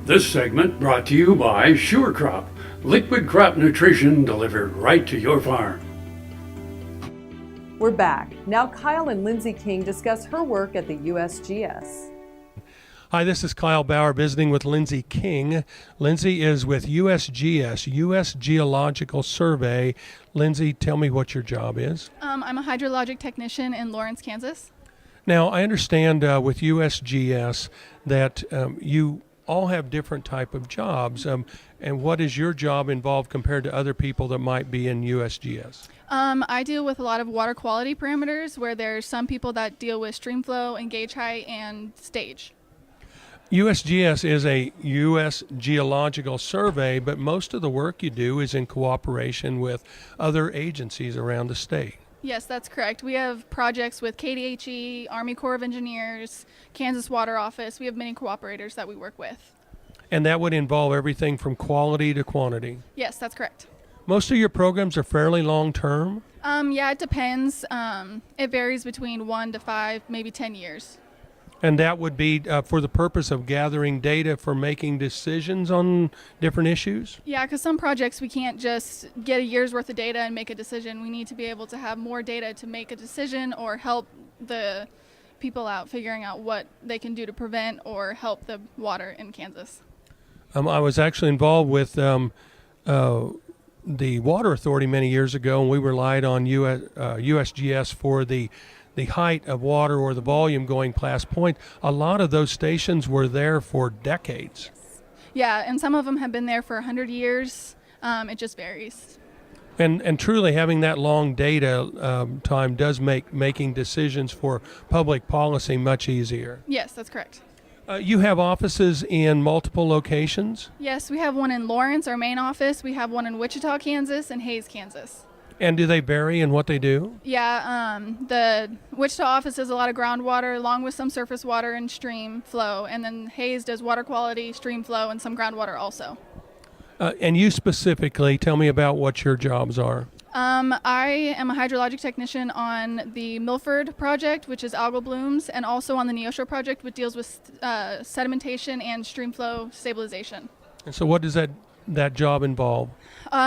This segment brought to you by Sure Crop, liquid crop nutrition delivered right to your farm. We're back. Now Kyle and Lindsey King discuss her work at the USGS. Hi, this is Kyle Bauer visiting with Lindsey King. Lindsey is with USGS, U.S Geological Survey. Lindsey, tell me what your job is. I'm a hydrologic technician in Lawrence, Kansas. Now, I understand with USGS that you all have different type of jobs. And what is your job involved compared to other people that might be in USGS? I deal with a lot of water quality parameters where there's some people that deal with stream flow and gauge height and stage. USGS is a U.S. Geological Survey, but most of the work you do is in cooperation with other agencies around the state. Yes, that's correct. We have projects with KDHE, Army Corps of Engineers, Kansas Water Office. We have many cooperators that we work with. And that would involve everything from quality to quantity. Yes, that's correct. Most of your programs are fairly long-term? Yeah, it depends. It varies between 1 to 5, maybe 10 years. And that would be for the purpose of gathering data for making decisions on different issues? Yeah, because some projects we can't just get a year's worth of data and make a decision. We need to be able to have more data to make a decision or help the people out figuring out what they can do to prevent or help the water in Kansas. I was actually involved with the Water Authority many years ago, and we relied on USGS for the height of water or the volume going past point. A lot of those stations were there for decades. Yeah, and some of them have been there for 100 years. It just varies. And truly having that long data time does make making decisions for public policy much easier. Yes, that's correct. You have offices in multiple locations? Yes, we have one in Lawrence, our main office. We have one in Wichita, Kansas, and Hays, Kansas. And do they vary in what they do? Yeah, the Wichita office does a lot of groundwater along with some surface water and stream flow, and then Hays does water quality, stream flow, and some groundwater also. And you specifically, tell me about what your jobs are. I am a hydrologic technician on the Milford project, which is algal blooms, and also on the Neosho project, which deals with sedimentation and stream flow stabilization. And so what does that job involve?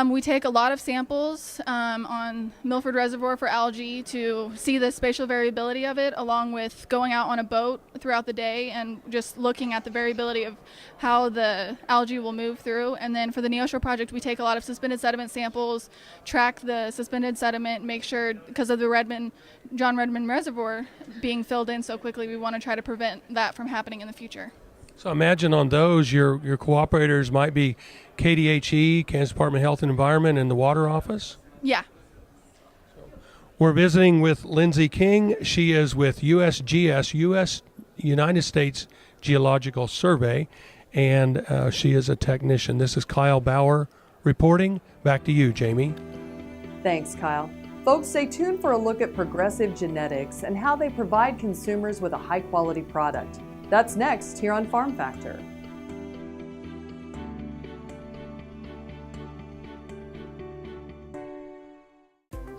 We take a lot of samples on Milford Reservoir for algae to see the spatial variability of it, along with going out on a boat throughout the day and just looking at the variability of how the algae will move through. And then for the Neosho project, we take a lot of suspended sediment samples, track the suspended sediment, make sure, because of the John Redmond Reservoir being filled in so quickly, we want to try to prevent that from happening in the future. So imagine on those, your cooperators might be KDHE, Kansas Department of Health and Environment, and the Water Office? Yeah. We're visiting with Lindsey King. She is with USGS, United States Geological Survey, and she is a technician. This is Kyle Bauer reporting. Back to you, Jamie. Thanks, Kyle. Folks, stay tuned for a look at progressive genetics and how they provide consumers with a high-quality product. That's next here on Farm Factor.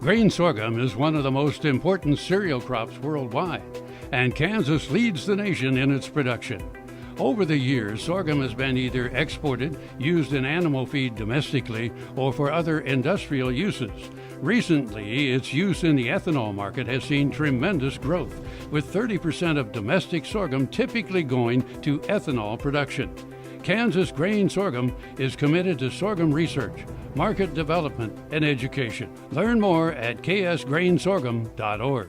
Grain sorghum is one of the most important cereal crops worldwide, and Kansas leads the nation in its production. Over the years, sorghum has been either exported, used in animal feed domestically, or for other industrial uses. Recently, its use in the ethanol market has seen tremendous growth, with 30% of domestic sorghum typically going to ethanol production. Kansas Grain Sorghum is committed to sorghum research, market development, and education. Learn more at ksgrainsorghum.org.